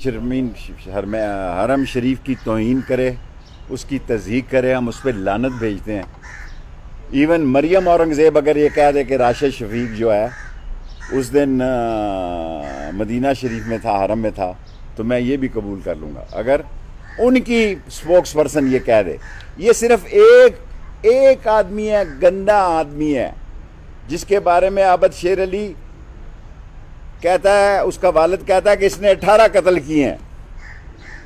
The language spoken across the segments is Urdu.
شرمین حرم شریف کی توہین کرے، اس کی تضحیق کرے، ہم اس پہ لعنت بھیجتے ہیں۔ ایون مریم اورنگزیب اگر یہ کہہ دے کہ راشد شفیق جو ہے اس دن مدینہ شریف میں تھا، حرم میں تھا، تو میں یہ بھی قبول کر لوں گا اگر ان کی سپوکس پرسن یہ کہہ دے۔ یہ صرف ایک آدمی ہے، گندا آدمی ہے، جس کے بارے میں عابد شیر علی کہتا ہے، اس کا والد کہتا ہے کہ اس نے 18 قتل کیے ہیں۔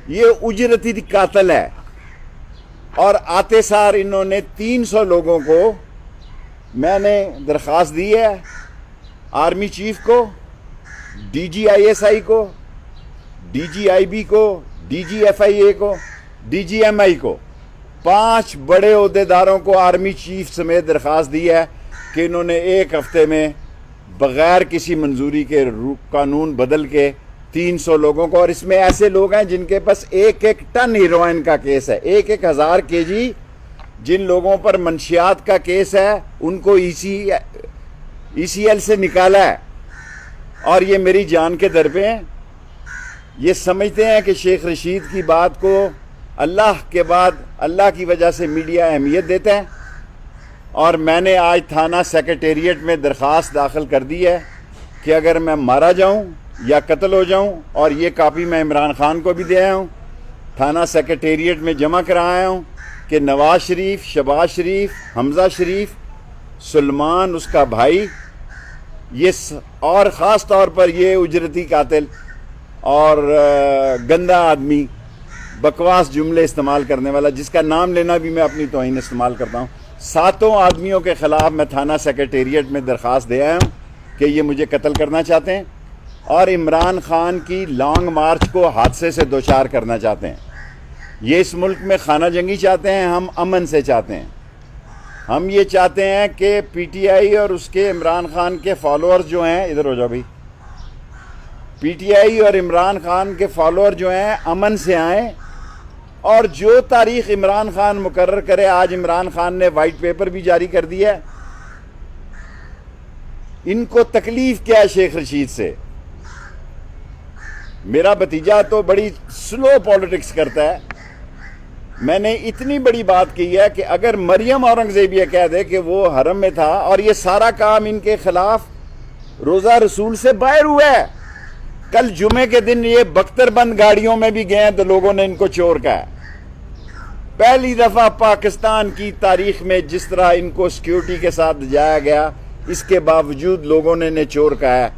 یہ اجرتی قاتل ہے، اور آتے سار انہوں نے 300 لوگوں کو، میں نے درخواست دی ہے آرمی چیف کو، D G I S I کو، ڈی جی آئی بی کو، D G F I A کو، ڈی جی ایم آئی کو، 5 بڑے عہدیداروں کو آرمی چیف سمیت درخواست دی ہے کہ انہوں نے 1 ہفتے میں بغیر کسی منظوری کے قانون بدل کے 300 لوگوں کو، اور اس میں ایسے لوگ ہیں جن کے پاس 1 ٹن ہیروئن کا کیس ہے، 1000 کے جی جن لوگوں پر منشیات کا کیس ہے ان کو ای سی ایل سے نکالا ہے، اور یہ میری جان کے در پہ ہیں۔ یہ سمجھتے ہیں کہ شیخ رشید کی بات کو اللہ کے بعد اللہ کی وجہ سے میڈیا اہمیت دیتا ہے، اور میں نے آج تھانہ سیکریٹریٹ میں درخواست داخل کر دی ہے کہ اگر میں مارا جاؤں یا قتل ہو جاؤں، اور یہ کاپی میں عمران خان کو بھی دے آیا ہوں، تھانہ سیکریٹریٹ میں جمع کرایا ہوں کہ نواز شریف، شہباز شریف، حمزہ شریف، سلمان اس کا بھائی، یہ اور خاص طور پر یہ اجرتی قاتل اور گندا آدمی، بکواس جملے استعمال کرنے والا، جس کا نام لینا بھی میں اپنی توہین استعمال کرتا ہوں، 7 آدمیوں کے خلاف میں تھانہ سیکریٹریٹ میں درخواست دے آیا ہوں کہ یہ مجھے قتل کرنا چاہتے ہیں اور عمران خان کی لانگ مارچ کو حادثے سے دوچار کرنا چاہتے ہیں۔ یہ اس ملک میں خانہ جنگی چاہتے ہیں، ہم امن سے چاہتے ہیں۔ ہم یہ چاہتے ہیں کہ پی ٹی آئی اور اس کے عمران خان کے فالوورز جو ہیں، ادھر ہو جاؤ بھائی، پی ٹی آئی اور عمران خان کے فالوور جو ہیں امن سے آئیں، اور جو تاریخ عمران خان مقرر کرے۔ آج عمران خان نے وائٹ پیپر بھی جاری کر دیا ہے۔ ان کو تکلیف کیا ہے شیخ رشید سے؟ میرا بھتیجا تو بڑی سلو پالیٹکس کرتا ہے۔ میں نے اتنی بڑی بات کی ہے کہ اگر مریم اورنگزیب یہ کہہ دے کہ وہ حرم میں تھا، اور یہ سارا کام ان کے خلاف روزہ رسول سے باہر ہوا ہے۔ کل جمعے کے دن یہ بختر بند گاڑیوں میں بھی گئے ہیں تو لوگوں نے ان کو چور کہا ہے۔ پہلی دفعہ پاکستان کی تاریخ میں جس طرح ان کو سیکیورٹی کے ساتھ جایا گیا، اس کے باوجود لوگوں نے انہیں چور کہا ہے،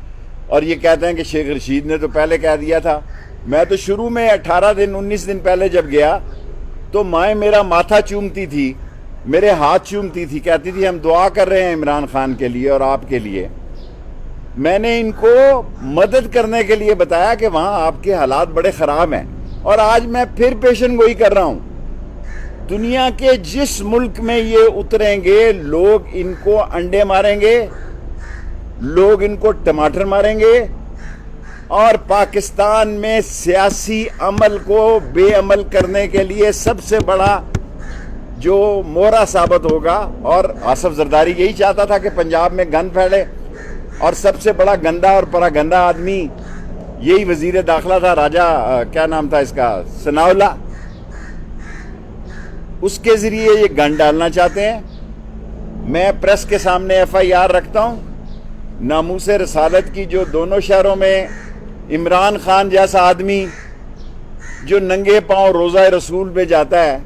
اور یہ کہتے ہیں کہ شیخ رشید نے تو پہلے کہہ دیا تھا۔ میں تو شروع میں 18 دن 19 دن پہلے جب گیا تو مائیں میرا ماتھا چومتی تھی، میرے ہاتھ چومتی تھی، کہتی تھی ہم دعا کر رہے ہیں عمران خان کے لیے اور آپ کے لیے۔ میں نے ان کو مدد کرنے کے لیے بتایا کہ وہاں آپ کے حالات بڑے خراب ہیں، اور آج میں پھر پیشن گوئی کر رہا ہوں۔ دنیا کے جس ملک میں یہ اتریں گے، لوگ ان کو انڈے ماریں گے، لوگ ان کو ٹماٹر ماریں گے، اور پاکستان میں سیاسی عمل کو بے عمل کرنے کے لیے سب سے بڑا جو مورا ثابت ہوگا، اور آصف زرداری یہی چاہتا تھا کہ پنجاب میں گند پھیلے، اور سب سے بڑا گندا اور پراگندا آدمی یہی وزیر داخلہ تھا، راجہ کیا نام تھا اس کا، ثناء اللہ۔ اس کے ذریعے یہ گند ڈالنا چاہتے ہیں۔ میں پریس کے سامنے ایف آئی آر رکھتا ہوں ناموس رسالت کی، جو دونوں شہروں میں عمران خان جیسا آدمی جو ننگے پاؤں روزہ رسول پہ جاتا ہے،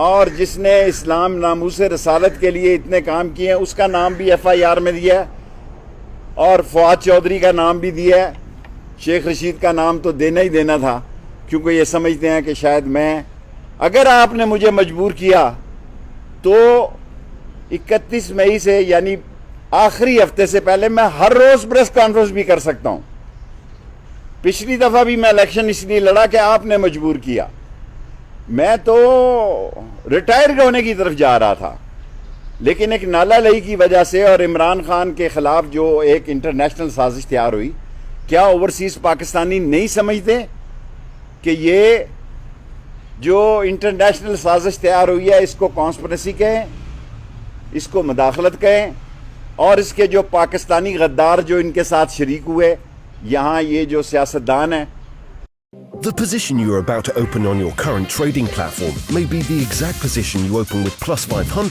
اور جس نے اسلام ناموس رسالت کے لیے اتنے کام کیے ہیں، اس کا نام بھی ایف آئی آر میں دیا ہے، اور فواد چودھری کا نام بھی دیا ہے۔ شیخ رشید کا نام تو دینا ہی دینا تھا، کیونکہ یہ سمجھتے ہیں کہ شاید میں، اگر آپ نے مجھے مجبور کیا تو 31 مئی سے، یعنی آخری ہفتے سے پہلے، میں ہر روز پریس کانفرنس بھی کر سکتا ہوں۔ پچھلی دفعہ بھی میں الیکشن اس لیے لڑا کہ آپ نے مجبور کیا۔ میں تو ریٹائر ہونے کی طرف جا رہا تھا، لیکن ایک نالا لئی کی وجہ سے اور عمران خان کے خلاف جو ایک انٹرنیشنل سازش تیار ہوئی، کیا اوورسیز پاکستانی نہیں سمجھتے کہ یہ جو انٹرنیشنل سازش تیار ہوئی ہے، اس کو کانسپریسی کہیں، اس کو مداخلت کہیں، اور اس کے جو پاکستانی غدار جو ان کے ساتھ شریک ہوئے، یہاں یہ جو سیاستدان ہیں، The position you are about to open on your current trading platform may be the exact position you open with plus 500.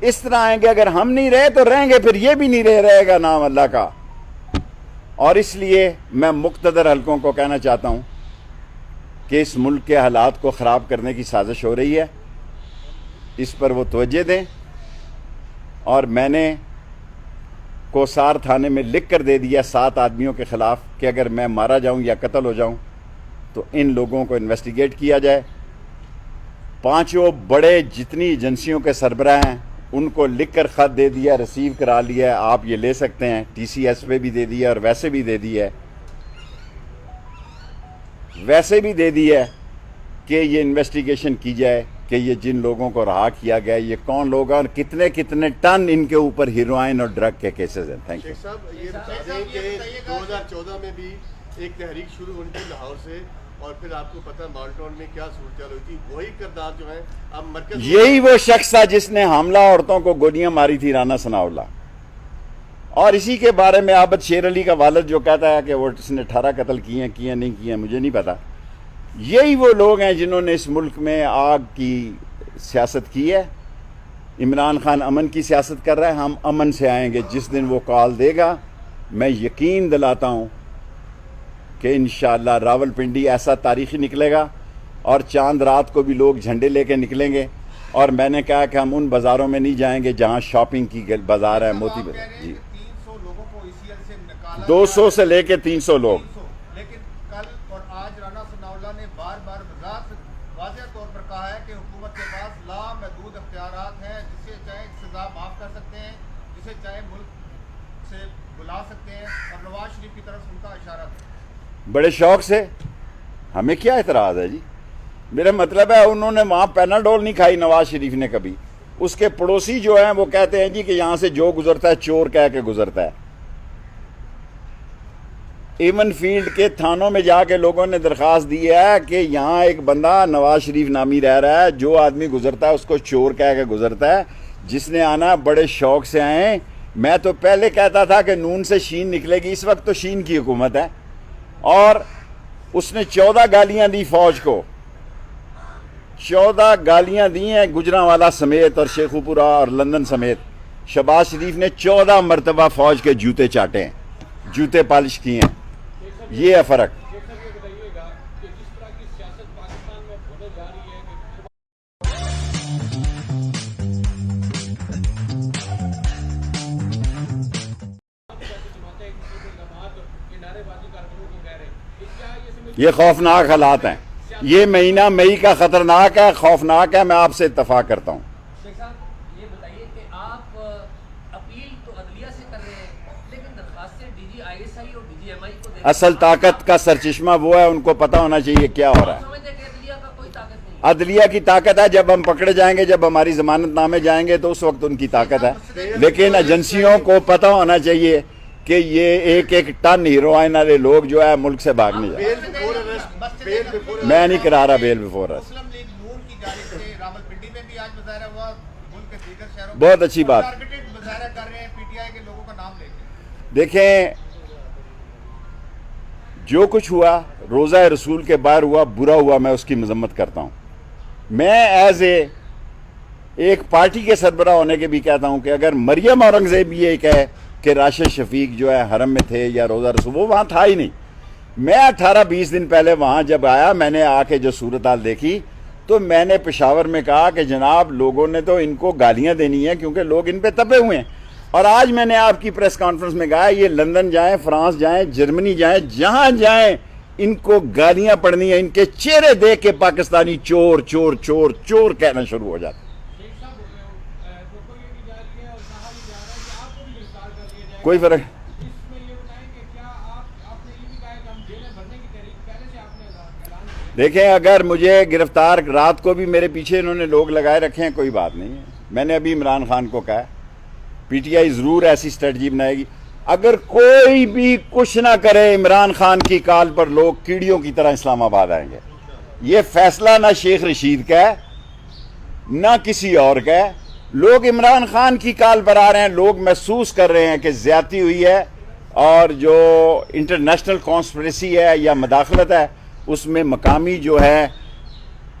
اس طرح آئیں گے. اگر ہم نہیں رہے تو رہیں گے, پھر یہ بھی نہیں رہے گا نام اللہ کا. اور اس لیے میں مقتدر حلقوں کو کہنا چاہتا ہوں کہ اس ملک کے حالات کو خراب کرنے کی سازش ہو رہی ہے, اس پر وہ توجہ دیں. اور میں نے کوسار تھانے میں لکھ کر دے دیا 7 آدمیوں کے خلاف کہ اگر میں مارا جاؤں یا قتل ہو جاؤں تو ان لوگوں کو انویسٹیگیٹ کیا جائے. 5 بڑے جتنی ایجنسیوں کے سربراہ ہیں ان کو لکھ کر خط دے دیا, ریسیو کرا لیا, آپ یہ لے سکتے ہیں. ٹی سی ایس پہ بھی دے دیا اور ویسے بھی دے دیا کہ یہ انویسٹیگیشن کی جائے کہ یہ جن لوگوں کو رہا کیا گیا یہ کون لوگ ہیں اور کتنے کتنے ٹن ان کے اوپر ہیروئن اور ڈرگ کے کیسز ہیں. Thank you. شیخ صاحب یہ بتا دیں کہ 2014 میں بھی ایک تحریک شروع ہوئی تھی لاہور سے, اور پھر آپ کو پتہ مالٹون میں کیا صورتحال ہوئی تھی. وہی کردار جو ہے اب مرکز, یہی وہ شخص تھا جس نے حاملہ عورتوں کو گولیاں ماری تھی, رانا ثناء اللہ. اور اسی کے بارے میں عابد شیر علی کا والد جو کہتا ہے کہ وہ اس نے 18 قتل کیے ہیں نہیں کیے ہیں مجھے نہیں پتا. یہی وہ لوگ ہیں جنہوں نے اس ملک میں آگ کی سیاست کی ہے. عمران خان امن کی سیاست کر رہا ہے, ہم امن سے آئیں گے. جس دن وہ کال دے گا میں یقین دلاتا ہوں کہ انشاءاللہ راولپنڈی ایسا تاریخی نکلے گا, اور چاند رات کو بھی لوگ جھنڈے لے کے نکلیں گے. اور میں نے کہا کہ ہم ان بازاروں میں نہیں جائیں گے جہاں شاپنگ کی بازار ہے, موتی بازار. جی 300 لوگوں کو ECL سے نکالا, 200 سے لے کے 300 لوگ. لیکن کل اور آج رانا ثناء اللہ نے بار بار واضح طور پر کہا ہے کہ حکومت کے پاس لامحدود اختیارات ہیں, جسے چاہے سزا معاف کر سکتے ہیں, جسے چاہے ملک سے بلا سکتے ہیں, اور نواز شریف کی طرف ان کا اشارہ تھا. بڑے شوق سے. ہمیں کیا اعتراض ہے جی؟ میرا مطلب ہے انہوں نے وہاں پیناڈول نہیں کھائی نواز شریف نے کبھی. اس کے پڑوسی جو ہیں وہ کہتے ہیں جی کہ یہاں سے جو گزرتا ہے چور کہہ کے گزرتا ہے. ایون فیلڈ کے تھانوں میں جا کے لوگوں نے درخواست دی ہے کہ یہاں ایک بندہ نواز شریف نامی رہ رہا ہے, جو آدمی گزرتا ہے اس کو چور کہہ کے گزرتا ہے. جس نے آنا بڑے شوق سے آئیں. میں تو پہلے کہتا تھا کہ نون سے شین نکلے گی, اس وقت تو شین کی حکومت ہے. اور اس نے 14 گالیاں دی فوج کو, 14 گالیاں دی ہیں گجرانوالا سمیت اور شیخوپورہ اور لندن سمیت. شہباز شریف نے 14 مرتبہ فوج کے جوتے چاٹے ہیں, جوتے پالش کیے ہیں. یہ ہے فرق. یہ خوفناک حالات ہیں. یہ مہینہ مئی کا خطرناک ہے, خوفناک ہے. میں آپ سے اتفاق کرتا ہوں. شیخ صاحب یہ بتائیے کہ آپ اپیل تو عدلیہ سے کر رہے ہیں, لیکن درخواستیں DGI اور DGMI کو دے. اصل طاقت کا سرچشمہ وہ ہے, ان کو پتہ ہونا چاہیے کیا ہو رہا ہے. سمجھتے ہیں کہ عدلیہ کا کوئی طاقت نہیں. عدلیہ کی طاقت ہے جب ہم پکڑے جائیں گے, جب ہماری ضمانت نامے جائیں گے تو اس وقت ان کی طاقت ہے. لیکن ایجنسیوں کو پتہ ہونا چاہیے کہ یہ ایک ایک ٹن ہیروئن والے لوگ جو ہے ملک سے بھاگنے جائیں. میں نہیں کرا رہا بیل بیفور ارسٹ. مسلم لیگ نون کی جانب سے راولپنڈی میں بھی آج مظاہرہ ہوا, ملک کے دیگر شہروں میں بہت اچھی بات. ٹارگیٹڈ مظاہرہ کر رہے ہیں PTI کے لوگوں کا نام لے کے. دیکھیں جو کچھ ہوا روزہ رسول کے باہر ہوا, برا ہوا, میں اس کی مذمت کرتا ہوں. میں ایز ایک پارٹی کے سربراہ ہونے کے بھی کہتا ہوں کہ اگر مریم اورنگزیب یہ کہے کہ راشد شفیق جو ہے حرم میں تھے یا روزہ رسول, وہ وہاں تھا ہی نہیں. میں 18-20 دن پہلے وہاں جب آیا, میں نے آ کے جو صورتحال دیکھی تو میں نے پشاور میں کہا کہ جناب لوگوں نے تو ان کو گالیاں دینی ہیں کیونکہ لوگ ان پہ تپے ہوئے ہیں. اور آج میں نے آپ کی پریس کانفرنس میں کہا یہ لندن جائیں, فرانس جائیں, جرمنی جائیں, جہاں جائیں ان کو گالیاں پڑنی ہیں. ان کے چہرے دیکھ کے پاکستانی چور چور چور چور کہنا شروع ہو جاتے. کوئی فرق. دیکھیں اگر مجھے گرفتار, رات کو بھی میرے پیچھے انہوں نے لوگ لگائے رکھے ہیں, کوئی بات نہیں ہے. میں نے ابھی عمران خان کو کہا PTI ضرور ایسی اسٹریٹجی بنائے گی. اگر کوئی بھی کچھ نہ کرے عمران خان کی کال پر لوگ کیڑیوں کی طرح اسلام آباد آئیں گے. یہ فیصلہ نہ شیخ رشید کا ہے نہ کسی اور کا ہے. لوگ عمران خان کی کال پر آ رہے ہیں. لوگ محسوس کر رہے ہیں کہ زیادتی ہوئی ہے, اور جو انٹرنیشنل کانسپریسی ہے یا مداخلت ہے اس میں مقامی جو ہے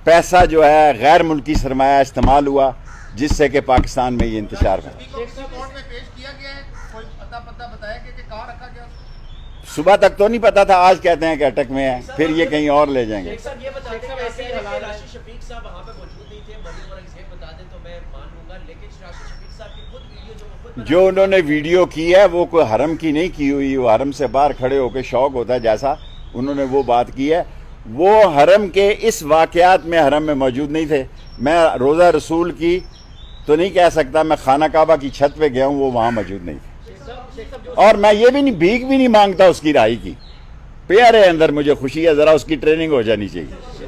پیسہ جو ہے غیر ملکی سرمایہ استعمال ہوا. جس سے کہ پاکستان میں یہ انتشار ہے. کورٹ میں پیش کیا گیا ہے, کوئی اتا پتہ بتایا گیا کہ کہاں رکھا گیا اس کو؟ صبح تک تو نہیں پتا تھا, آج کہتے ہیں کہ اٹک میں ہے, پھر یہ کہیں اور لے جائیں گے. شیخ صاحب یہ بتائیں کہ ایسے کہ راشد شفیق صاحب وہاں پہ موجود نہیں تھے, مریم اورنگزیب بتا دیں تو میں مان لوں گا, لیکن راشد شفیق صاحب کی خود ویڈیو جو انہوں نے ویڈیو کی ہے وہ کوئی حرم کی نہیں کی ہوئی, وہ حرم سے باہر کھڑے ہو کے شوق ہوتا ہے جیسا انہوں نے وہ بات کی ہے. وہ حرم کے اس واقعات میں حرم میں موجود نہیں تھے. میں روزہ رسول کی تو نہیں کہہ سکتا, میں خانہ کعبہ کی چھت پہ گیا ہوں, وہ وہاں موجود نہیں تھے. اور میں یہ بھی نہیں, بھیک بھی نہیں مانگتا اس کی رہائی کی. پیارے اندر مجھے خوشی ہے, ذرا اس کی ٹریننگ ہو جانی چاہیے.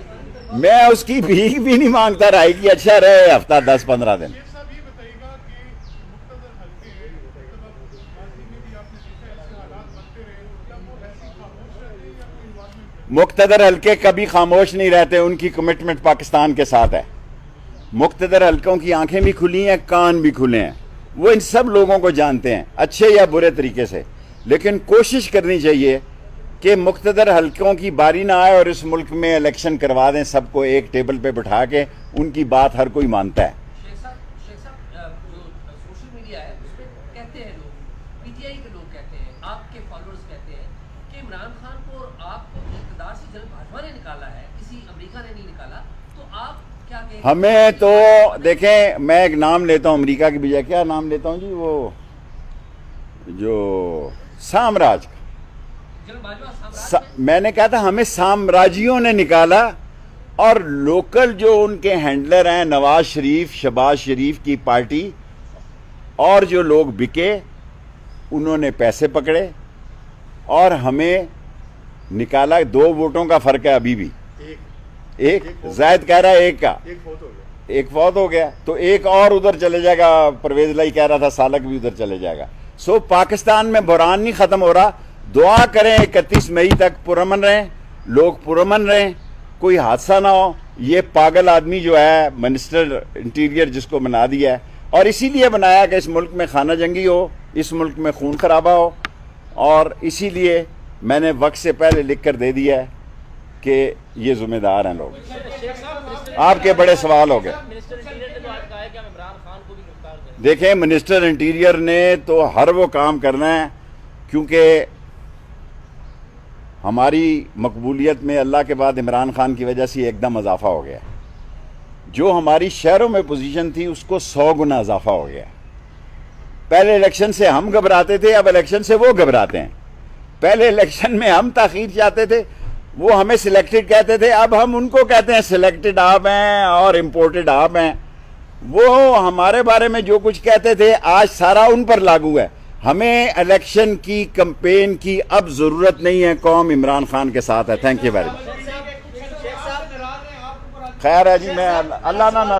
میں اس کی بھیک بھی نہیں مانگتا رہائی کی, اچھا رہے ہفتہ 10-15 دن. مقتدر حلقے کبھی خاموش نہیں رہتے, ان کی کمٹمنٹ پاکستان کے ساتھ ہے. مقتدر حلقوں کی آنکھیں بھی کھلی ہیں, کان بھی کھلے ہیں, وہ ان سب لوگوں کو جانتے ہیں اچھے یا برے طریقے سے. لیکن کوشش کرنی چاہیے کہ مقتدر حلقوں کی باری نہ آئے اور اس ملک میں الیکشن کروا دیں, سب کو ایک ٹیبل پہ بٹھا کے, ان کی بات ہر کوئی مانتا ہے. شیخ صاحب جو سوشل میڈیا ہے اس پہ کہتے ہیں لوگ, پی ٹی آئی کے لوگ کہتے ہیں, آپ کے فالوورز کہتے ہیں کہ عمران خان کو اور آپ کو اقتدار سے جنرل باجوہ نے نکالا ہے, کسی امریکہ نے نہیں نکالا. تو آپ کیا کہیں؟ ہمیں تو دیکھیں, میں ایک نام لیتا ہوں امریکہ کی بجائے, کیا نام لیتا ہوں جی, وہ جو سامراج کا, جنرل باجوہ سامراج میں نے کہا تھا ہمیں سامراجیوں نے نکالا, اور لوکل جو ان کے ہینڈلر ہیں نواز شریف, شہباز شریف کی پارٹی, اور جو لوگ بکے انہوں نے پیسے پکڑے اور ہمیں نکالا. 2 ووٹوں کا فرق ہے ابھی بھی, ایک زائد کہہ رہا ہے ایک کا, ایک فوت ہو گیا, تو ایک اور ادھر چلے جائے گا. پرویز لائی کہہ رہا تھا سالک بھی ادھر چلے جائے گا. سو پاکستان میں بحران نہیں ختم ہو رہا. دعا کریں 31 مئی تک پرامن رہیں, لوگ پرامن رہیں, کوئی حادثہ نہ ہو. یہ پاگل آدمی جو ہے منسٹر انٹیریئر جس کو بنا دیا ہے, اور اسی لیے بنایا کہ اس ملک میں خانہ جنگی ہو, اس ملک میں خون خرابہ ہو, اور اسی لیے میں نے وقت سے پہلے لکھ کر دے دیا ہے کہ یہ ذمہ دار ہیں لوگ. آپ کے بڑے سوال ہو گئے. دیکھیں منسٹر انٹیریئر نے تو ہر وہ کام کرنا ہے, کیونکہ ہماری مقبولیت میں اللہ کے بعد عمران خان کی وجہ سے ایک دم اضافہ ہو گیا. جو ہماری شہروں میں پوزیشن تھی اس کو 100 گنا اضافہ ہو گیا. پہلے الیکشن سے ہم گھبراتے تھے, اب الیکشن سے وہ گھبراتے ہیں. پہلے الیکشن میں ہم تاخیر چاہتے تھے, وہ ہمیں سلیکٹڈ کہتے تھے, اب ہم ان کو کہتے ہیں سلیکٹڈ آپ ہیں اور امپورٹڈ آپ ہیں. وہ ہمارے بارے میں جو کچھ کہتے تھے آج سارا ان پر لاگو ہے. ہمیں الیکشن کی کمپین کی اب ضرورت نہیں ہے, قوم عمران خان کے ساتھ ہے. Thank you very much. خیر ہے جی, میں اللہ نہ